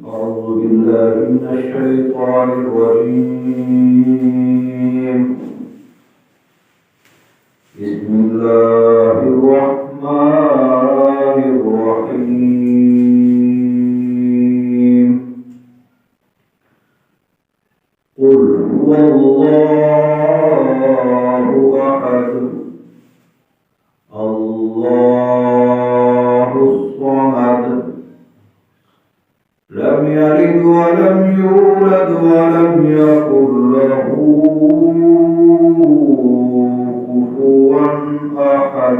أعوذ بالله من الشيطان الرجيم. بسم الله الرحمن الرحيم. قل هو الله أحد الله الصمد لم يلد ولم يولد ولم يكن له كفوا أحد.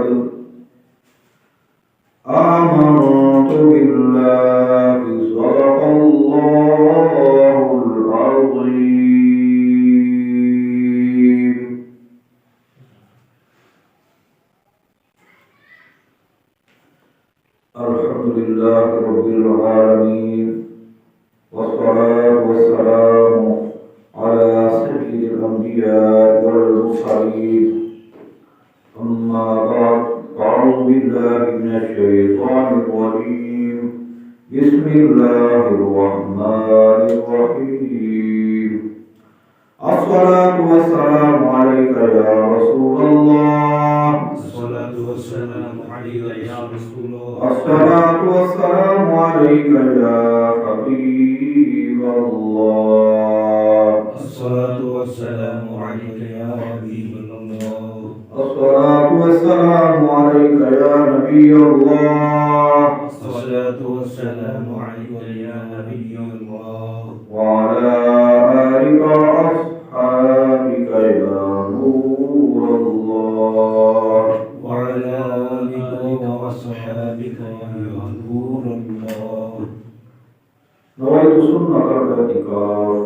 آمنت بالله صدق الله العظيم. الحمد لله رب العالمين، والصلاة والسلام على سيد الأنبياء والمرسلين. أما بعد، أعوذ بالله من الشيطان الرجيم. بسم الله الرحمن الرحيم. الصلاة والسلام عليك يا رسول الله. الصلاة والسلام عليك يا رسول الله. الصلاة والسلام عليك يا حبيب الله. الصلاة والسلام عليك يا حبيب الله. الصلاة والسلام عليك يا نبي الله. الصلاة والسلام عليك يا نبي الله. وعلى آلك وأصحابك يا نور الله. وعلى آلك وأصحابك يا نور الله. نويت سنة الاعتكاف.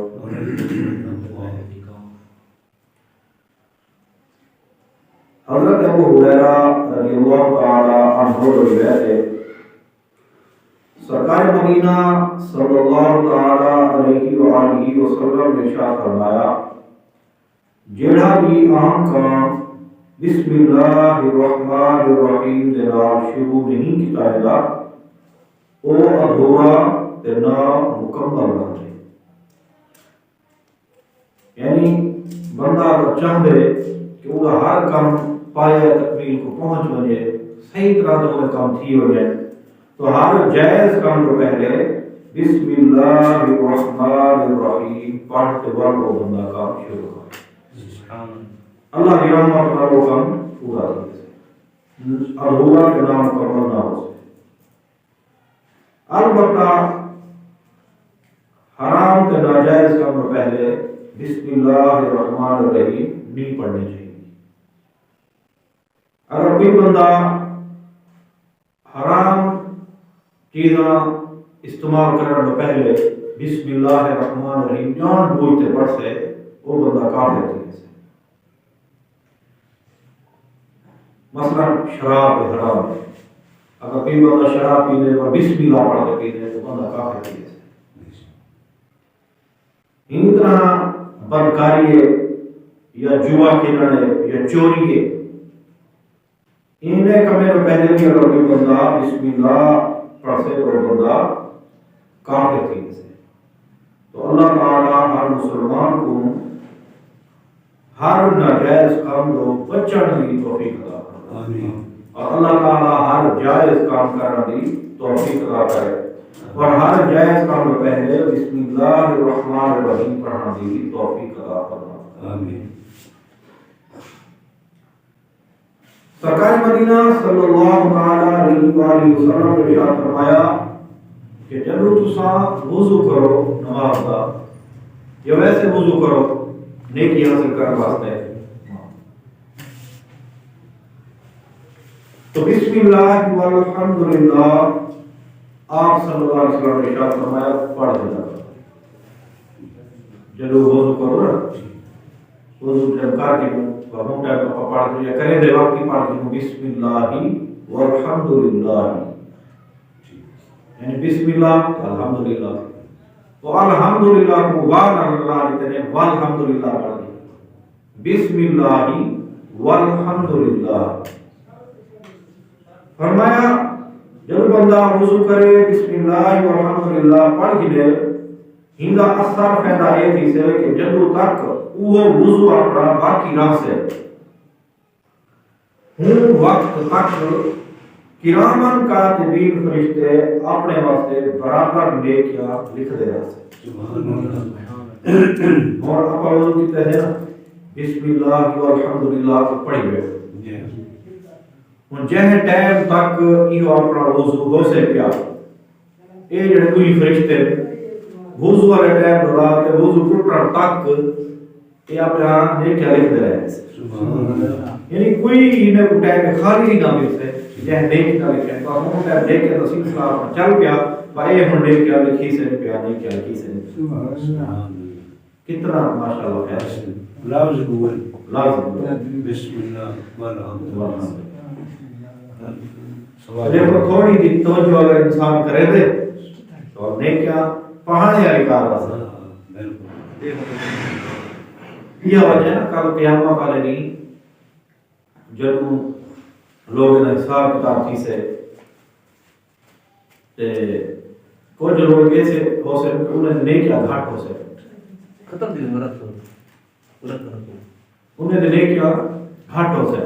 حضرت ابو ہریرہ رضی اللہ تعالی عنہ روایت ہے، سرکار مدینہ صلی اللہ تعالی علیہ وآلہ وسلم نے ارشاد فرمایا، جیڑا بھی عام کام بسم اللہ الرحمن الرحیم دے نال شروع نہیں کیتا گا او ادھورا تے نہ مکمل رہے. یعنی بندہ اگر چاہے کہ وہ ہر کام پایا تکمیل کو پہنچ وجے، صحیح طرح سے وہ کام تھی وجے، تو ہر جائز کام کو پہلے بسم اللہ الرحمن الرحیم پڑھتے وقت وہ بندہ کام شروع کرے. اللہ کی رحمت کا وہ کام پورا کر دے، ادھورا کے نام مکمل نہ ہو سکے. البتہ حرام کے ناجائز کام کو پہلے بسم اللہ الرحمن الرحیم نہیں پڑھنے چاہیے. اگر کوئی بندہ حرام چیزاں استعمال کرنے سے پہلے بسم اللہ الرحمن الرحیم جان بوجھتے پڑھ سے، وہ بندہ کافر ہے. مثلا شراب حرام ہے، اگر کوئی بندہ شراب پینے اور بسم اللہ پڑھ کے پینے تو بندہ کافر ہے. اسی طرح بدکاری ہے یا جوا کھیلنا ہے یا چوری ہے، انہیں کمے تو پہلے بھی اگر کوئی بندہ بسم اللہ پڑھ سے تو بندہ کافر تھی. تو اللہ تعالیٰ ہر مسلمان کو ہر ناجائز کام کو بچنے کی توفیق عطا کرے، اور اللہ تعالیٰ ہر جائز کام کرنے کی توفیق عطا کرے، اور ہر جائز کام کو پہلے بسم اللہ الرحمن الرحیم پڑھنے کی توفیق عطا کرے. آمین. سرکار مدینہ صلی اللہ علیہ وآلہ وسلم نے ارشاد فرمایا کہ جب تساں وضو کرو نماز کا، یا ویسے وضو کرو نیکی حاصل کرنے واسطے، تو بسم اللہ والحمدللہ آپ صلی اللہ علیہ وسلم نے ارشاد فرمایا پڑھ دینا. جب وضو کرو نا، وضو جب کر کے ہم ٹائم کو پڑھ دیا کریں دے وقت کی پڑھ دوں بسم اللہ والحمدللہ، یعنی بسم اللہ الحمدللہ. تو الحمدللہ کو وان اللہ نے والحمدللہ پڑھ دیا، بسم اللہ والحمدللہ. فرمایا جب بندہ وضو کرے بسم اللہ والحمدللہ پڑھ کے لے ہندا اثر پیدا یہ تھی سے کہ جدو تک وہ وضو اپنا باقی رہ سے ہوں وقت تک کرامن کاتبین فرشتے اپنے واسطے برابر نیکیاں لکھ دے رہے سے اور آپ وضو کیتے ہیں بسم اللہ والحمدللہ پڑھی گئے ہوں جہاں ٹائم تک یہ اپنا وضو ہو سے پیا یہ جڑے کوئی فرشتے وضو والے ٹائم رہا کہ وضو ٹوٹن تک یہ اپنے ہاں نیکیاں لکھ دے رہے ہیں یعنی کوئی انہیں کو ٹائم خالی ہی نہ مل سے جہاں نیکی نہ لکھے تو ہم ٹائم دیکھ کے نصیب صلاح چل پیا بھائی ہم نیکیاں لکھی سے پیا نیکیاں لکھی سے کتنا ماشاءاللہ ہے لفظ بول لازم بسم اللہ والحمدللہ دیکھو تھوڑی دی توجہ اگر انسان کرے دے تو نیکیاں پہاڑے والی کار واسطے یہ وجہ ہے نا کل قیامت والے نہیں جب لوگ نے حساب کتاب کی سے کچھ لوگ ایسے ہو سے انہیں نیکیاں گھاٹ ہو سے ختم دل مرد تو انہیں نیکیاں گھاٹ ہو سے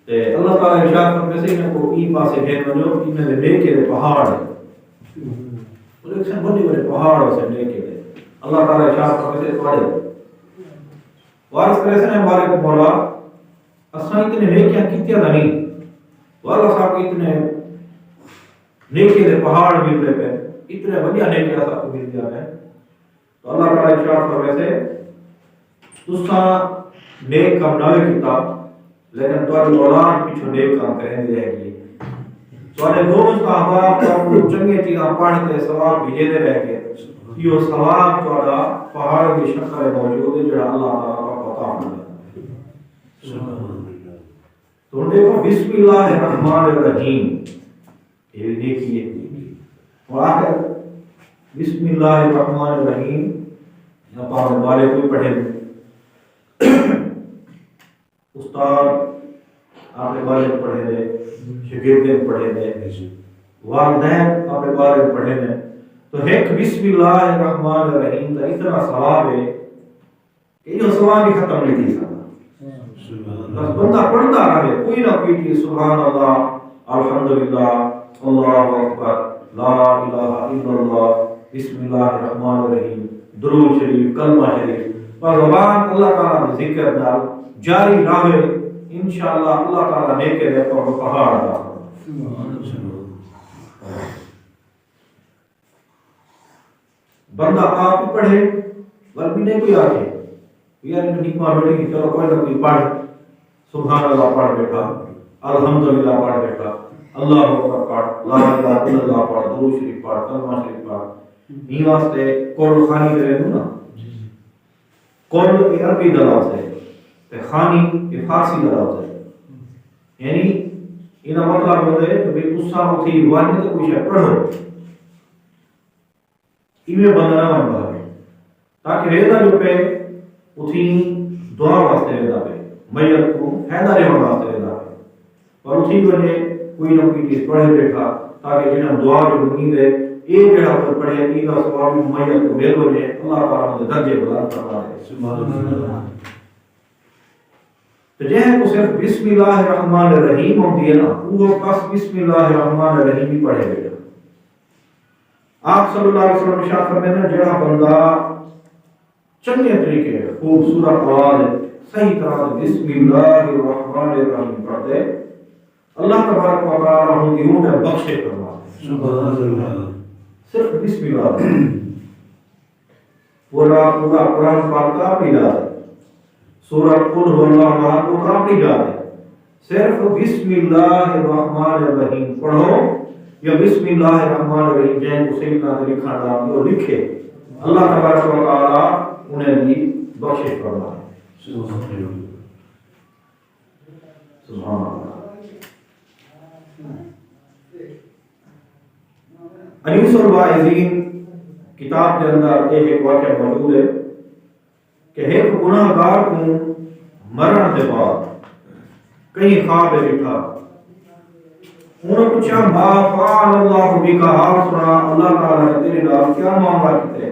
تے اللہ تعالی ارشاد فرماتے ہیں کہ کو ای پاسے گھن ونجو انہیں نیکے دے پہاڑ وہ ایک سن بڑے بڑے پہاڑ سے نیکے دے اللہ تعالی ارشاد فرماتے ہیں پڑھے وارث کرے سے ہمارے کو مولا اساں اتنے نیکیاں کیتیاں نہیں والا صاحب اتنے نیکی دے پہاڑ مل رہے پہ اتنے بڑیا نیکیاں صاحب کو مل جا رہے ہیں تو اللہ تعالی ارشاد فرماتے ہیں تساں نیک کام نہ کیتا لیکن تمہاری اولاد پیچھے نیک کام کریں دے رہ گئی تمہارے دوست احباب کو چنگے چیزاں پڑھ کے ثواب بھیجے دے رہ گئے یہ ثواب تمہارا پہاڑ کی شکل موجود ہے جو اللہ تعالیٰ کا پتہ ہونا تو دیکھو بسم اللہ الرحمن الرحیم یہ دیکھیے اور آخر بسم اللہ الرحمن الرحیم یہاں پاہنے والے کوئی پڑھے استاد آپ نے بارے پڑھے دے شاگردیں پڑھے دے والدین آپ نے بارے پڑھے دے تو ایک بسم اللہ الرحمن الرحیم کا اتنا ثواب ہے کہ یہ ثواب ہی ختم نہیں تھی سکتا بس بندہ پڑھتا رہے کوئی نہ کوئی چیز سبحان اللہ الحمدللہ اللہ اکبر لا الہ الا اللہ بسم اللہ الرحمن الرحیم درود شریف کلمہ شریف پر زبان اللہ تعالیٰ نے ذکر دار جاری رہے انشاءاللہ اللہ تعالیٰ نیکے دے پر پہاڑ دا بندہ آپ پڑھے وربی نہیں کوئی آگے یار نہیں ماں بیٹی کی چلو کوئی نہ کوئی پڑھ سبحان اللہ پڑھ بیٹھا الحمدللہ پڑھ بیٹھا اللہ اکبر پڑھ لا الہ الا اللہ پڑھ درود شریف پڑھ کلمہ شریف پڑھ یہ واسطے قول خانی کرے نا قول عربی دلالت ہے تے خانی یہ فارسی دلالت ہے یعنی انہاں مطلب ہوے کہ بھئی تساں اٹھی وانی تے کچھ پڑھو ایویں بندہ نہ بن پاوے تاکہ ویدا جو پہ اٹھی دعا واسطے ویدا پہ میت کو فائدہ رہن واسطے ویدا پہ پر اٹھی ونے کوئی نہ کوئی چیز پڑھے بیٹھا تاکہ جنہاں دعا جو منگی دے یہ جڑا پر پڑھے یہ کا ثواب میت کو مل ونے اللہ تعالی دے درجے بلند فرما دے سبحان اللہ تو جہاں کو صرف بسم اللہ الرحمن الرحیم ہوتی ہے نا وہ بس بسم اللہ الرحمن الرحیم ہی پڑھے بیٹھا آپ صلی اللہ علیہ وسلم ارشاد فرماتے ہیں جڑا بندہ چنگے طریقے خوبصورت آواز صحیح طرح سے بسم اللہ الرحمن الرحیم پڑھتے اللہ تبارک و تعالی ان کی روح میں بخشے فرماتے ہیں سبحان اللہ صرف بسم اللہ پورا قرآن پاک کا اپنی یاد ہے سورۃ قل هو اللہ احد کو اپنی یاد ہے صرف بسم اللہ الرحمن الرحیم پڑھو یا بسم اللہ الرحمن الرحیم جن کو صحیح طرح سے لکھا تھا وہ لکھے اللہ تبارک و تعالی انہیں بھی بخشش فرمائے سبحان اللہ انیس الواعظین کتاب کے اندر ایک واقعہ موجود ہے کہ ایک گناہگار کو مرن کے بعد کہیں خواب بیٹھا انہوں نے پوچھا ما فعل اللہ بکا، آپ سنا اللہ تعالیٰ نے تیرے نال کیا معاملہ کیتے؟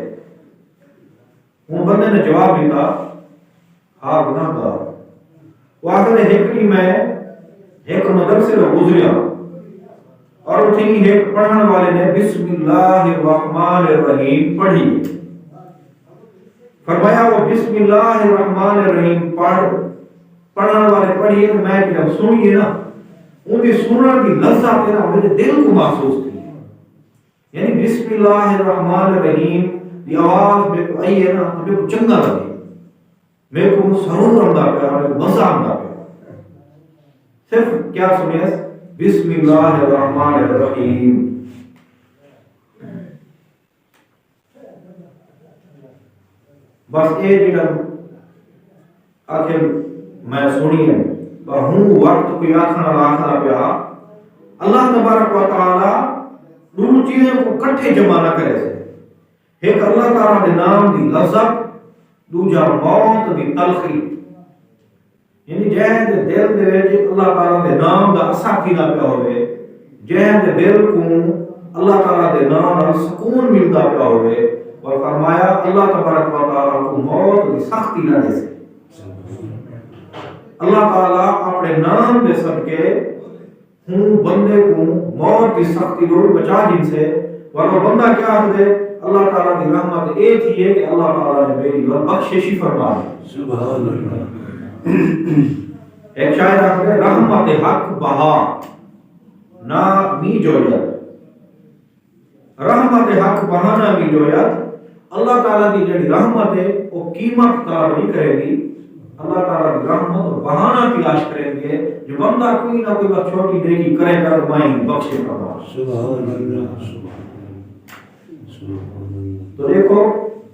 ان بندے نے جواب دیتا ہاں گناہ گار۔ وہ آخر ایک میں ایک مدرسے میں گزریا اور اتنی ایک پڑھنے والے نے بسم اللہ الرحمن الرحیم پڑھی۔ فرمایا وہ بسم اللہ الرحمن الرحیم پڑھنے والے پڑھیے تو میں جب سنیے نا ان کی سننے کی لذت نا میرے دل کو محسوس تھی، یعنی بسم اللہ الرحمن الرحیم یہ آواز میرے کو آئی ہے نا میرے کو چنگا لگے، میرے کو سرور آندا پیا، میرے کو مزہ آندا پیا۔ صرف کیا سنیے بسم اللہ الرحمن الرحیم۔ بس یہ جڑا آخر میں سنی ہے ہوں وقت کوئی آخر پیا اللہ تبارک و تعالی دونوں چیزوں کو کٹھے جمع نہ کرے سے، ایک اللہ تعالیٰ دے نام دی لذت، دوجا موت دی تلخی، یعنی جہاں دے دل دے وچ اللہ تعالیٰ دے نام دا اثر کیدا پیا ہوئے، جہاں دے دل کو اللہ تعالیٰ دے نام نال سکون ملدا پیا ہوئے، اور فرمایا اللہ تبارک و تعالیٰ کو موت دی سختی نہ دے سے۔ اللہ تعالیٰ اپنے نام دے صدقے ہوں بندے کو موت کی سختی کو بچا جن سے، ورنہ بندہ کیا دے اللہ تعالیٰ کی رحمت اے تھی ہے کہ اللہ تعالیٰ نے میری بخششی فرما دی۔ سبحان اللہ۔ ایک شاعر آخر ہے رحمت حق بہا نہ می جویت، رحمت حق بہا نہ می جویت، اللہ تعالیٰ کی جڑی رحمت ہے وہ قیمت طلب نہیں کرے گی، اللہ تعالیٰ کی رحمت بہانہ تلاش کریں گے، جو بندہ کوئی نہ کوئی بات چھوٹی نیکی کرے گا تو مائیں بخشے فرما۔ سبحان اللہ سبحان اللہ۔ تو دیکھو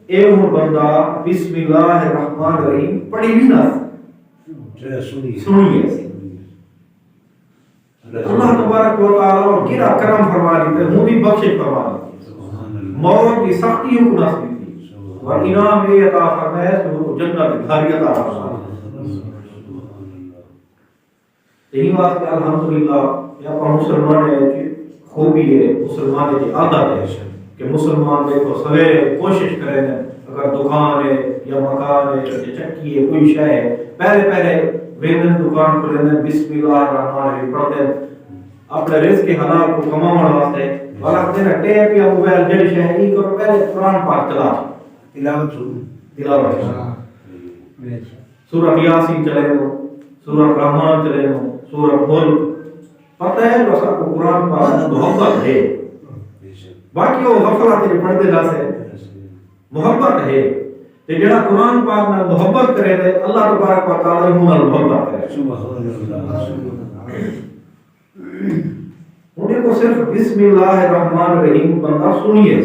اے وہ بندہ بسم اللہ الرحمن الرحیم پڑھی بھی نہ سنیے، اللہ تبارک و تعالیٰ اور کیا کرم فرما دیتے ہوں بھی بخشے فرما دیتے، موت کی سختیوں کو نصیب دی اور انعام یہ عطا فرمائے تو جنت گھر عطا فرمائے۔ یہی واسطے الحمدللہ یہاں مسلمان ہے خوبی ہے، مسلمان کی عادت ہے کہ مسلمان دیکھو سویرے کوشش کریں اگر دکان ہے یا مکان ہے یا چکی ہے کوئی شے ہے پہلے ویندن دکان کھولیں بسم اللہ الرحمن الرحیم پڑھتے اپنے رزق کے حلال کو کماؤن واسطے، والا دینا ٹیپ یا موبائل جڑی شے ہے یہ کرو پہلے قرآن پاک چلا تلاوت سورہ یاسین چلے دو، سورہ رحمان چلے دو، سورہ ملک، پتہ ہے جو سب کو قرآن پاک محبت ہے، باقی وہ غفلات کے پڑھتے جا سے محبت ہے، کہ جڑا قرآن پاک میں محبت کرے دے اللہ تبارک و تعالی ہوں نال محبت کرے۔ سبحان اللہ۔ انہیں کو صرف بسم اللہ الرحمن الرحیم بندہ سنیے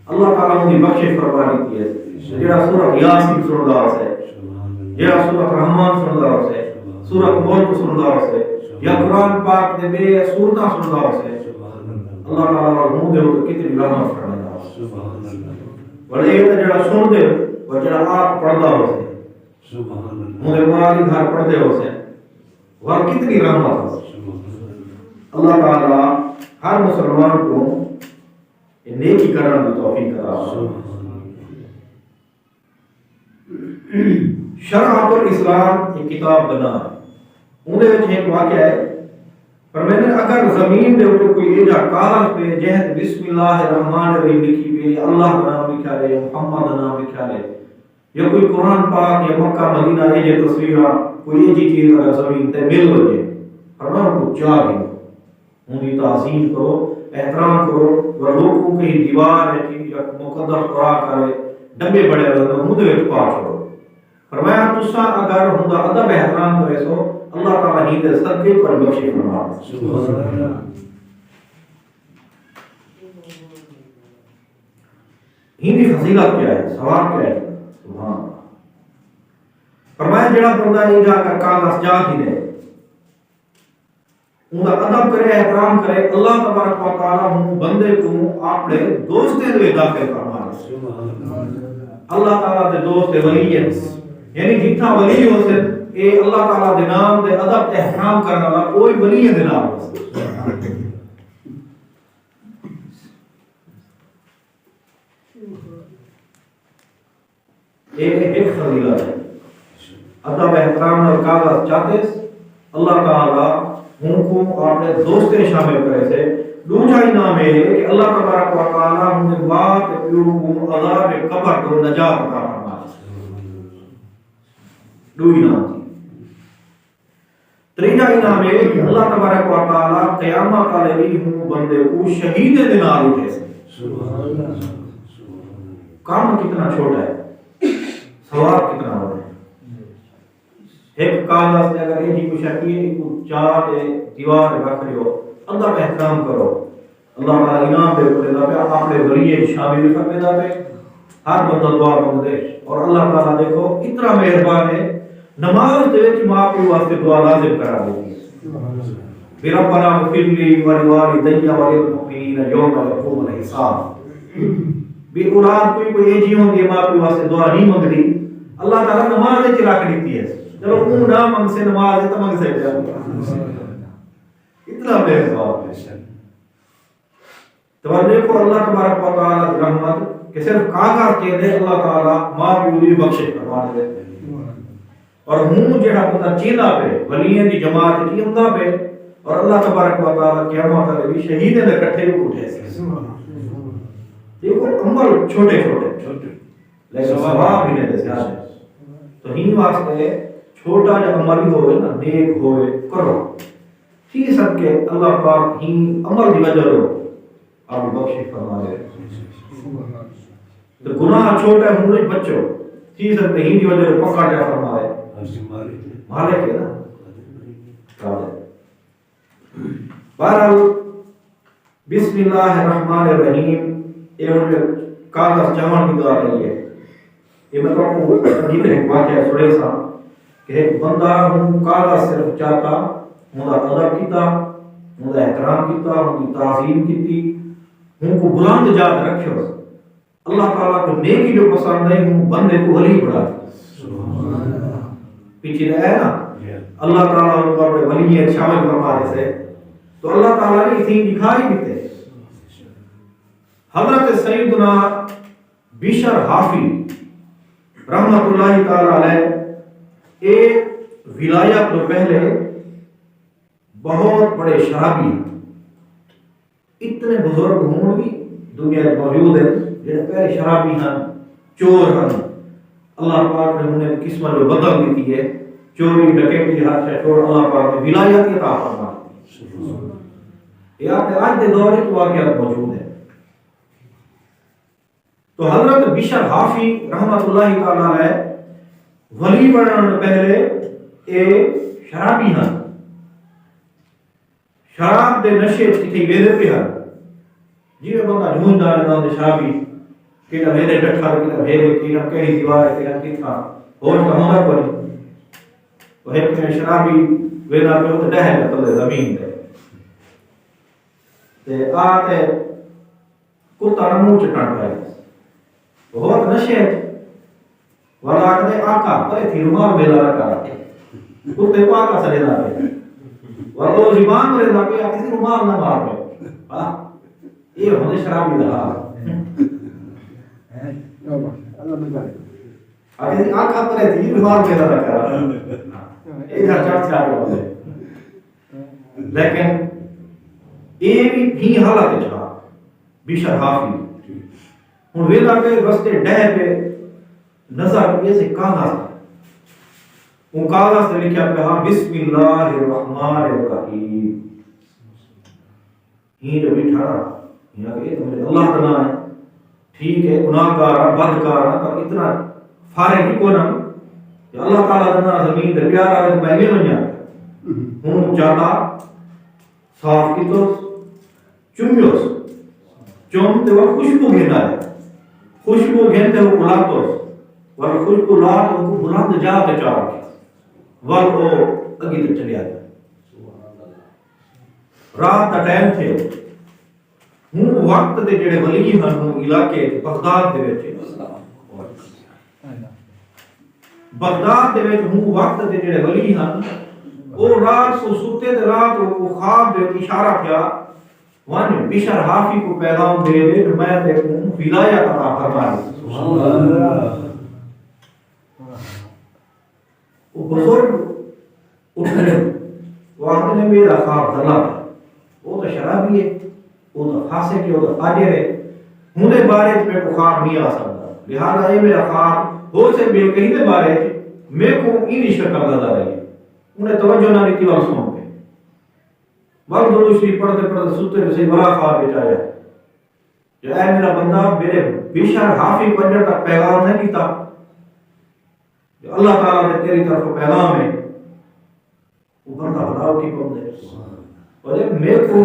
اللہ تعالیٰ ان کی بخشش فرما دیتی ہے، جڑا سورہ یاسین سندا ہے، جڑا سورہ رحمان سندا ہے، سورہ ملک سندا ہے، یا قرآن پاک دے بے سورتاں سندا ہے، اللہ تعالیٰ ہوں دے تو کتنی رحمت فرماتا ہے۔ سبحان اللہ۔ اور یہ تو جڑا سن دے اور جڑا آپ پڑھدا ہو سے، سبحان اللہ۔ ہوں دے مالی گھر پڑھدے ہو سے، وہ کتنی رحمت ہے۔ اللہ تعالیٰ ہر مسلمان کو نیکی کرنے کی توفیق عطا۔ شرعۃ الاسلام ایک کتاب بنا اندے وچ ایک واقعہ ہے، پر میں نے اگر زمین دے اوپر کوئی ایجا کاغذ پہ جہت بسم اللہ الرحمن الرحیم لکھی پہ اللہ کا نام لکھا ہے، محمد کا نام لکھا ہے، یا کوئی قرآن پاک یا مکہ مدینہ ایجے تصویرہ کوئی ایجی چیز اگر زمین تے مل وجے فرمان کو چاہ دی ان کی تعظیم کرو، احترام کرو، اور لوگوں کی دیوار ہے یا مقدس قرآن کرے ڈبے بڑے رہتے ہوں دے وچ پا چھوڑو۔ فرمایا تسا اگر ہوں دا ادب احترام کرے سو اللہ تعالیٰ ہی دے صدقے پر بخشے فرما۔ سبحان اللہ۔ ہی فضیلت کیا ہے، ثواب کیا ہے، سبحان اللہ۔ فرمایا جڑا بندہ یہ جا کر کاغذ جا ہی دے ان کا ادب کرے احترام کرے اللہ تبارک و تعالیٰ ہوں بندے کو اپنے دوستے دے داخل فرما دے۔ اللہ تعالیٰ دے دوست ولی ہیں، یعنی جتنا ولی ہوتے اے اللہ تعالیٰ دے نام دے ادب احترام کرنا والا کوئی ولی دے نام ہوتے۔ ایک فضیلت ہے ادب احترام اور کاغذ چاہتے اللہ تعالی ہم کو اپنے دوستے شامل کرے سے دوسرا انعام ہے کہ اللہ تبارک و تعالی ہم بات پیو کو عذاب قبر کو نجات عطا فرمائے دو انعام تیسرا انعام ہے کہ اللہ تبارک و تعالی قیامت والے دن ہم بندے کو شہید دے نال اٹھے سے کام کتنا چھوٹا ہے ثواب کتنا بڑا ہے ایک کاغذ سے اگر یہ کچھ ہے کو چار دیوار رکھ رہے ہو اللہ کا احترام کرو اللہ تعالی انعام دے کرے پہ اپنے ذریعے شامل کر دے پہ ہر بندہ دعا مانگ دے اور اللہ تعالی دیکھو اتنا مہربان ہے نماز دے وچ ماں پیو واسطے دعا لازم کرا دیتی ہے ربنا اغفر لي ولوالدي وللمؤمنين يوم يقوم الحساب بھی اولاد کوئی جی ہوں گے ماں پیو واسطے دعا نہیں مانگدی اللہ تعالی نماز وچ رکھ دیتی ہے چلو وہ نہ منگ سے نماز تو منگ سکتے ہیں اتنا مہربان ہے تو دیکھو اللہ تبارک و تعالی کی رحمت کہ صرف کاغذ کے دے اللہ تعالی ماں پیو دی بخشش فرما دے اور ہوں جڑا بندہ چیندا پہ ولیاں دی جماعت چیندا پہ اور اللہ تبارک و تعالی قیامت والے بھی شہیدیں دے اکٹھے کو اٹھے دیکھو عمل چھوٹے چھوٹے لیکن ثواب ہی نہیں زیادہ تو ہی واسطے چھوٹا جا عمل ہوئے نا نیک ہوئے کرو ٹھیک سب کے اللہ پاک ہی عمل دی وجہ ہو آپ بخشش فرما دے تو گناہ چھوٹا ہے ہمیں بچو ٹھیک سب کے ہی دی وجہ پکا جا فرما دے مالک ہے نا بہرحال بسم اللہ الرحمن الرحیم یہ مجھے کاغذ چمن کی دعا رہی ہے یہ میں کو عجیب ایک واقعہ سنے سا کہ ایک بندہ ہوں کاغذ صرف چاہتا ہوں ادب کیتا ہوں احترام کیتا ہوں تعظیم کیتی ہوں کو بلند جات رکھو اللہ تعالیٰ کو نیکی جو پسند ہے ہوں بندے کو ولی بڑھا پیچھے رہے نا اللہ تعالیٰ کو اپنے ولی شامل فرما دے سے تو اللہ تعالیٰ نے اسی دکھائی دیتے حضرت سیدنا بشر حافی رحمت اللہ تعالی علیہ ایک ولایت تو پہلے بہت بڑے شرابی اتنے بزرگ ہوں بھی دنیا میں موجود ہیں جنہیں پہلے شرابی ہیں چور ہیں اللہ پاک نے انہیں قسمت جو بدل دیتی ہے چوری ڈکیتی ہر شے چھوڑ اللہ پاک نے ولایت کی عطا فرما یہ آپ کے آج کے دور میں واقعات موجود ہیں تو حضرت بشر حافی رحمت اللہ تعالی علیہ ولی بننے پہلے ایک شرابی ہیں شراب دے نشے کتھی ویدے پہ ہیں جی میں بندہ جھوندا رہتا ہوں شرابی کہ میرے ڈٹھا کہ میرے کہ کہیں دیوار ہے کہ کتھا اور کہاں پر وہ ایک شرابی ویدا پہ تو ڈہ تلے زمین تے تے آتے کتا منہ چٹن پہ بہت نشے والا کہتے آقا پرے تھی رومال بیلا رکھا کتے کو آقا سرے دا پہ وہ زبان میں رہتا پہ کسی رومال نہ مار پہ یہ ہونے شرابی دا اگر آقا پرے تھی رومال بیلا رکھا ایک چار چار ہوتے لیکن یہ بھی حالت چھا بشر حافی ہوں ویلا کے رستے ڈہ پہ نظر یہ سے کاغذ وہ کاغذ سے لکھا پہ ہاں بسم اللہ الرحمن الرحیم ہی جو بیٹھا رہا یہ تو مجھے اللہ کا نام ہے ٹھیک ہے گناہگار بدکار پر اتنا فارغ ہی کون کہ اللہ تعالیٰ دنا زمین دے پیارا ہے میں بن جاتا ہوں چاہتا صاف کی تو چمیوس چوم تے وہ خوشبو گھندا ہے خوشبو گھنتے وہ بلاتوس اور خوشبو لات وہ بلند جاتے چاہ ور وہ اگے تے چلے آتا رات دا ٹائم تھے ہوں وقت دے جڑے ولی ہیں ہوں علاقے بغداد دے وچ بغداد دے وچ ہوں وقت دے جڑے ولی ہیں وہ رات کو سوتے تے رات کو خواب دے اشارہ کیا وان بشر حافی کو پیغام دے دے میں تے ولایت عطا فرما دے سبحان اللہ وہ بزرگ اٹھ گئے، وہ آخر نے میرا خواب دلا، وہ تو شرابی ہے، وہ تو فاسق ہے، وہ تو فاجر ہے، ہونے بارے میں کو خواب نہیں آ سکتا، لہذا یہ میرا خواب ہو سے بے کہیں دے بارے میں کو انہی شکل نظر آئی، انہیں توجہ نہ دیتی اور سن پہ وقت دولو شریف پڑھتے پڑھتے سوتے سے بڑا خواب بچایا کہ اے میرا بندہ میرے بیشر حافظ بننے تک پیغام نہیں دیتا، اللہ تعالیٰ نے تیری طرف پیغام ہے، وہ بندہ بڑا اٹھی پڑھ دے اور جب میرے کو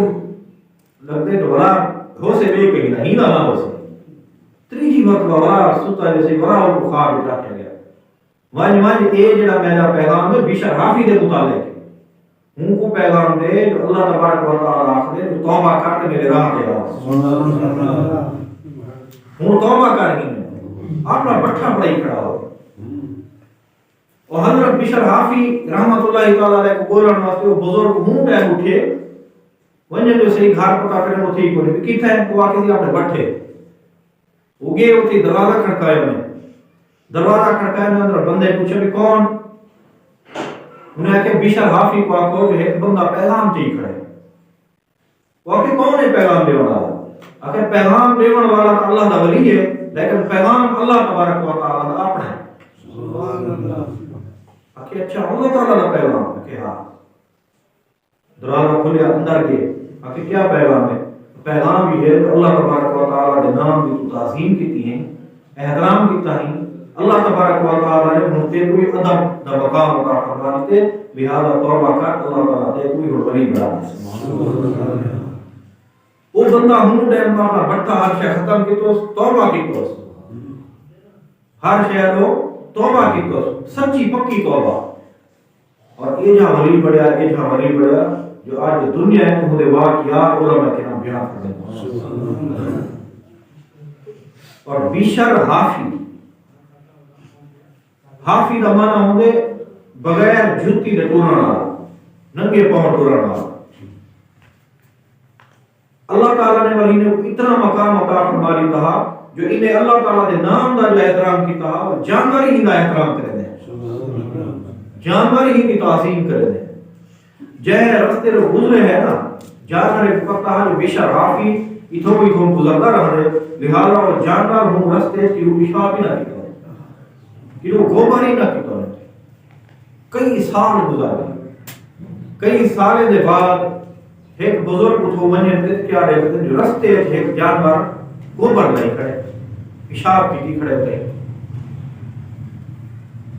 لگتے تو بڑا ہو سے بے کہیں نہیں نہ ہو سے تریجی وقت بڑا سوتا جیسے بڑا کو خواب بچا کیا گیا وانج اے جڑا میرا پیغام ہے بیشر حافظ دے متعلق ہے، ہوں کو پیغام دے جو اللہ تبارک و تعالیٰ آخر دے جو توبہ کرتے میرے راہ دے ہوں توبہ کر ہی نہیں اپنا بٹھا پڑائی کھڑا ہو اور حضرت بشر حافظ رحمت اللہ تعالیٰ علیہ کو بولن واسطے وہ بزرگ ہوں ٹائم اٹھے ونجے جو صحیح گھر پتا کرنے وہ تھی کوئی کی تھا وہ آکے دی اپنے بٹھے وہ گئے اٹھی دروازہ کھڑکائے انہیں دروازہ کھڑکائے میں اندر بندے پوچھے بھی کون، انہیں کہ بشر حافظ کو آکو جو ایک بندہ پیغام تھی کھڑے، وہ آکے کون ہے پیغام دے والا، آکے پیغام دے والا تو اللہ دا ولی ہے لیکن پیغام اللہ تبارک و تعالیٰ دا اپنا ہے، کہ اچھا اللہ تعالیٰ کا پیغام ہے کہ ہاں دروازہ کھلیا اندر گئے کہ کیا پیغام ہے، پیغام یہ ہے کہ اللہ تبارک و تعالیٰ کے نام کی تو تعظیم کیتی ہیں احترام کیتا ہیں، اللہ تبارک و تعالیٰ نے انتے کوئی ادب دا مقام عطا فرما دیتے لہذا توبہ کر اللہ تعالیٰ دے کوئی ولی بنا دے وہ بندہ ہوں ٹائم میں اپنا بٹھا ہر شے ختم کی تو توبہ کی تو ہر شے لو توبہ کی تو سچی پکی توبہ اور یہ جہاں ولی بڑھیا یہ جہاں ولی بڑھیا جو آج دنیا ہے وہ دے واقعات علماء کے نام بیان کر دیں اور بشر حافظ حافظ کا معنی ہوندے بغیر جوتی دے ٹرنا ننگے پاؤں ٹرنا، اللہ تعالیٰ نے ولی نے اتنا مقام عطا فرما دیتا جو انہیں اللہ تعالیٰ دے نام دا جو احترام کیتا اور جانور ہی دا احترام کرے دیں جانور ہی کی تعظیم کرے دیں جہے رستے رو گزرے ہیں نا جانور کو پتہ ہے جو بشر حافظ اتھوں گزرتا رہے لہذا وہ جانور ہوں رستے کی وہ پیشاب ہی نہ کیتا کہ وہ گوبر ہی نہ کیتا کئی سال گزارے کئی سال دے بعد ایک بزرگ اتھو ونجے کیا رہتے جو رستے ایک جانور گوبر نہیں کھڑے پیشاب کی کھڑے تھے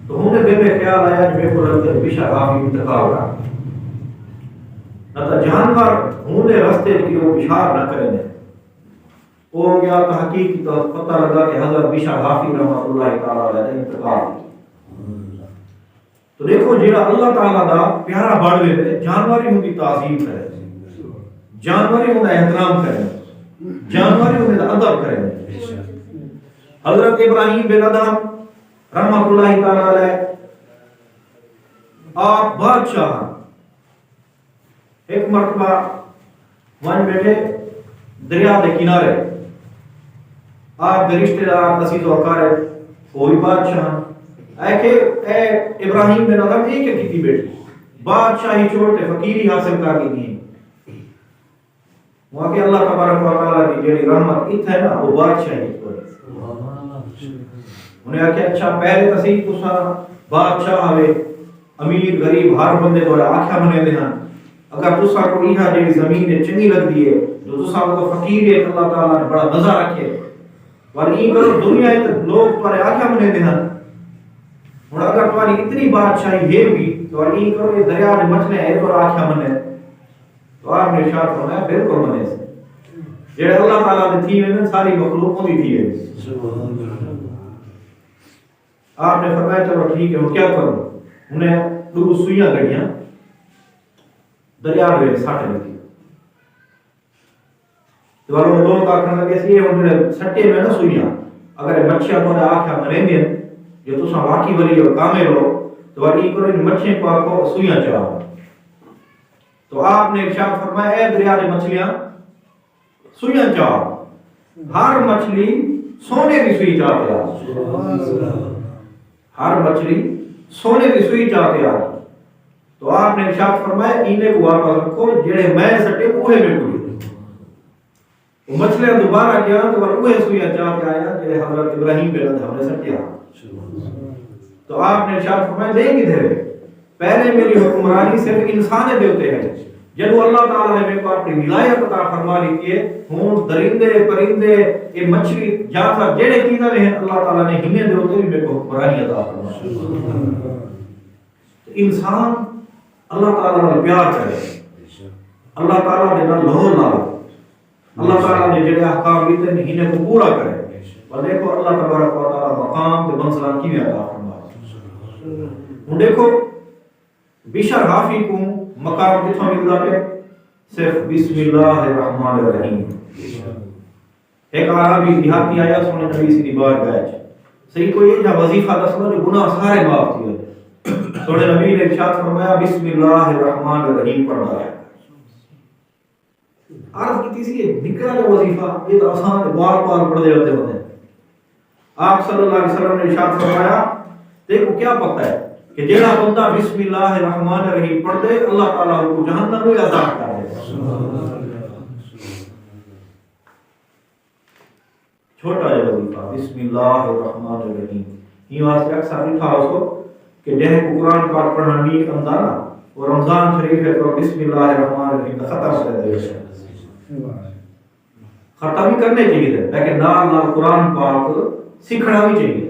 تو انہیں دل میں خیال آیا جو کو لگتا بشر حافظ انتخاب رہا نہ جانور انہیں رستے کی وہ پیشاب نہ کریں ہو گیا تحقیق کی طرف پتہ لگا کہ حضرت بشر حافظ رحمۃ اللہ تعالیٰ علیہ انتقال تو دیکھو جیڑا اللہ تعالیٰ دا پیارا بڑھ گئے جانور ہی ان کی تعظیم کرے جانور ہی ان کا احترام کرے جانور ہی ان کا ادب کرے حضرت ابراہیم بن ادم رحمۃ اللہ تعالیٰ علیہ آپ بادشاہ ایک مرتبہ ون بیٹھے دریا دے کنارے آپ کے رشتے دار عزیز و اقارب وہی بادشاہ اے ابراہیم بن ادم ایک کیتی بیٹھی بادشاہی چھوڑتے فقیری حاصل کر لی گئی وہاں کہ اللہ تبارک و تعالیٰ کی جڑی رحمت ات ہے نا وہ بادشاہی انہیں آکھیا اچھا پہلے تصیح تسا بادشاہ ہوئے امیر غریب ہر بندے کو آکھیا منے دے ہیں اگر تسا کو یہاں جڑی زمین چنگی لگ دی ہے جو تسا کو فقیر ہے اللہ تعالیٰ نے بڑا مزہ رکھے اور یہ کرو دنیا ہے لوگ تمہارے آکھیا منے دے ہیں اور اگر تمہاری اتنی بادشاہی ہے بھی تو یہ کرو یہ دریا میں مچھلے ہیں تو آکھیا منے تو آپ نے ارشاد فرمایا بالکل منے سے جڑے اللہ تعالیٰ نے تھی میں ساری مخلوق ہوتی تھی ہے آپ نے فرمایا چلو ٹھیک ہے وہ کیا کرو انہیں دو سوئیاں گڑیاں دریا میں ساٹھ لگی تو وہ لوگ آکھنے لگے سی انہیں سٹے میں نہ سوئیاں اگر مچھیاں تو آکھیا مریں گے جو تسا واقعی ولی اور کامل ہو تو وہ یہ کرو ان مچھیں کو آکھو سوئیاں چڑھاؤ تو آپ نے ارشاد فرمایا اے دریا میں مچھلیاں سوئیاں چاہو ہر مچھلی سونے کی سوئی چاہتے ہیں ہر مچھلی سونے کی سوئی چاہتے آ گئی تو آپ نے ارشاد فرمایا اینے کو واپس رکھو جڑے میں سٹے اوہے میں کوئی وہ مچھلیاں دوبارہ کیا تو اوہے سوئی چاہتے آیا جڑے حضرت ابراہیم پہ ہم نے سٹیا تو آپ نے ارشاد فرمایا دے کدھر پہلے میری حکمرانی صرف انسانے دیوتے ہیں جب اللہ تعالیٰ نے میرے کو اپنی ولایت عطا فرما لی ہے ہوں درندے پرندے یہ مچھلی جانور جڑے چیزاں ہیں اللہ تعالیٰ نے ہمیں دیوتے بھی میرے کو حکمرانی عطا فرما انسان اللہ تعالیٰ نے پیار کرے اللہ تعالیٰ نے نہ لہو نہ اللہ تعالیٰ نے جڑے احکام دیتے ہیں انہیں کو پورا کرے اور دیکھو اللہ تبارک و تعالیٰ مقام تے منزلان کی عطا فرما ہوں دیکھو بشر حافی کو مقام کتنا ملتا ہے صرف بسم اللہ الرحمن الرحیم ایک عربی دیہاتی آیا سونے نبی سی بار گئے صحیح کوئی یہ جا وظیفہ دسنا جو گناہ سارے معاف کیے سونے نبی نے ارشاد فرمایا بسم اللہ الرحمن الرحیم پڑھنا ہے عرض کی تیسری نکلا جو وظیفہ یہ تو آسان ہے بار بار پڑھتے ہوتے ہیں آپ صلی اللہ علیہ وسلم نے ارشاد فرمایا دیکھو کیا پتہ ہے کہ جیڑا بندہ بسم اللہ الرحمن الرحیم پڑھ دے اللہ تعالیٰ کو جہنم میں عذاب کر دے چھوٹا ہے وظیفہ بسم اللہ الرحمن الرحیم یہ واسطے اکثر لکھا اس کو کہ جہے کو قرآن پاک پڑھنا نہیں آتا نا وہ رمضان شریف ہے تو بسم اللہ الرحمن الرحیم کا ختم کر دے ختم ہی کرنے چاہیے لیکن نال قرآن پاک سیکھنا بھی چاہیے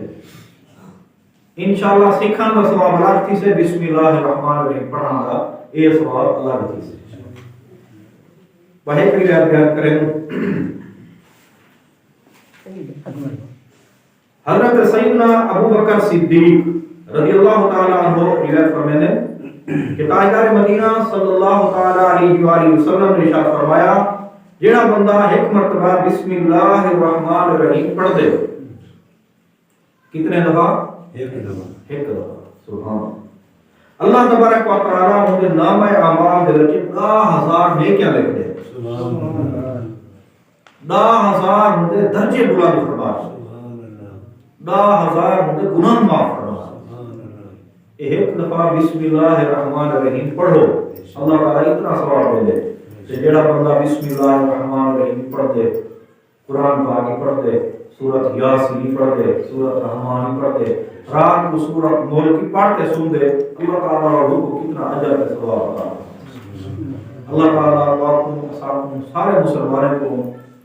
انشاءاللہ سکھان کا ثواب الگ تھی سے بسم اللہ الرحمن الرحیم پڑھنا کا یہ ثواب الگ تھی سے بہت بھی بیان کریں حضرت سیدنا ابو بکر صدیق رضی اللہ تعالی عنہ روایت فرماتے ہیں کہ تاجدار مدینہ صلی اللہ تعالی علیہ وآلہ وسلم نے ارشاد فرمایا جڑا بندہ ایک مرتبہ بسم اللہ الرحمن الرحیم پڑھ دے کتنے دفعہ ایک دفعہ سبحان اللہ تبارک و تعالی مجھے نام اعمال دے وچ 10,000 نیکیاں لکھ دے سبحان اللہ 10,000 مجھے درجے بلند فرما سبحان اللہ 10,000 مجھے گناہ معاف فرما سبحان اللہ ایک دفعہ بسم اللہ الرحمن الرحیم پڑھو اللہ تعالی اتنا ثواب دے دے کہ جڑا بندہ بسم اللہ الرحمن الرحیم پڑھ دے قرآن پاک پڑھ دے سورۃ یاسین پڑھ دے سورۃ رحمان پڑھ دے رات کو سورۃ ملک پڑھ کے سن دے اللہ تعالیٰ کو کتنا اجر کا ثواب عطا اللہ تعالیٰ سارے مسلمانوں کو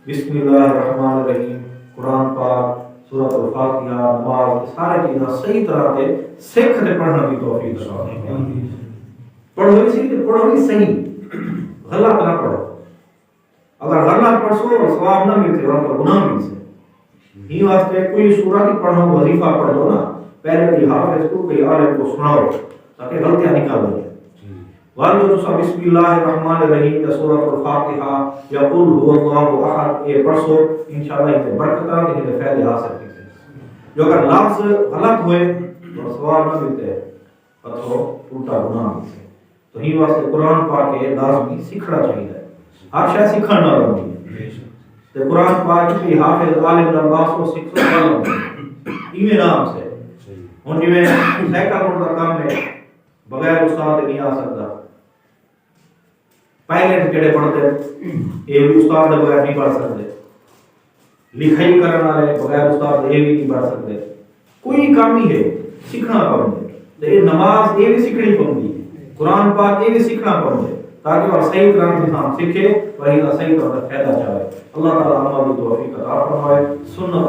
بسم اللہ الرحمن الرحیم قرآن پاک سورۃ الفاتحہ نماز سارے چیزاں صحیح طرح سے سیکھ کے پڑھنا کی توفیق عطا پڑھو اسی کہ پڑھو ہی صحیح غلط نہ پڑھو اگر غلط پڑھو اور ثواب نہ ملتے اور تو گناہ مل سے ہی واسطے کوئی سورت ہی پڑھو وظیفہ پڑھ دو نا پہلے کوئی حافظ کو کوئی عالم کو سناؤ تاکہ غلطیاں نکال دیں والو تو سب بسم اللہ الرحمن الرحیم یا سورۃ الفاتحہ یا قل هو اللہ احد یہ پڑھو انشاءاللہ اس سے برکتاں اس سے فائدے حاصل کرتے جو اگر لفظ غلط ہوئے تو ثواب نہ ملتے تو الٹا گناہ ملتے تو ہی واسطے قرآن پاک کے لازمی سیکھنا چاہیے ہر شے سیکھنا نہ رہی تے قرآن پاک کی حافظ عالم نواز کو سکھ سو ایویں نام سے ہن جویں سائیکل موٹر کا کام ہے بغیر استاد نہیں آ سکتا پائلٹ جڑے پڑھتے یہ بھی استاد کے بغیر نہیں پڑھ سکتے لکھائی کرنے والے بغیر استاد یہ بھی نہیں پڑھ سکتے کوئی کام ہی ہے سیکھنا پڑتا ہے نماز یہ بھی سیکھنی پڑتی ہے قرآن پاک یہ بھی سیکھنا پڑتا ہے تاکہ وہ صحیح طرح انسان سیکھے وہی صحیح طرح فائدہ چاہے اللہ تعالیٰ ہماری توفیق عطا فرمائے سنت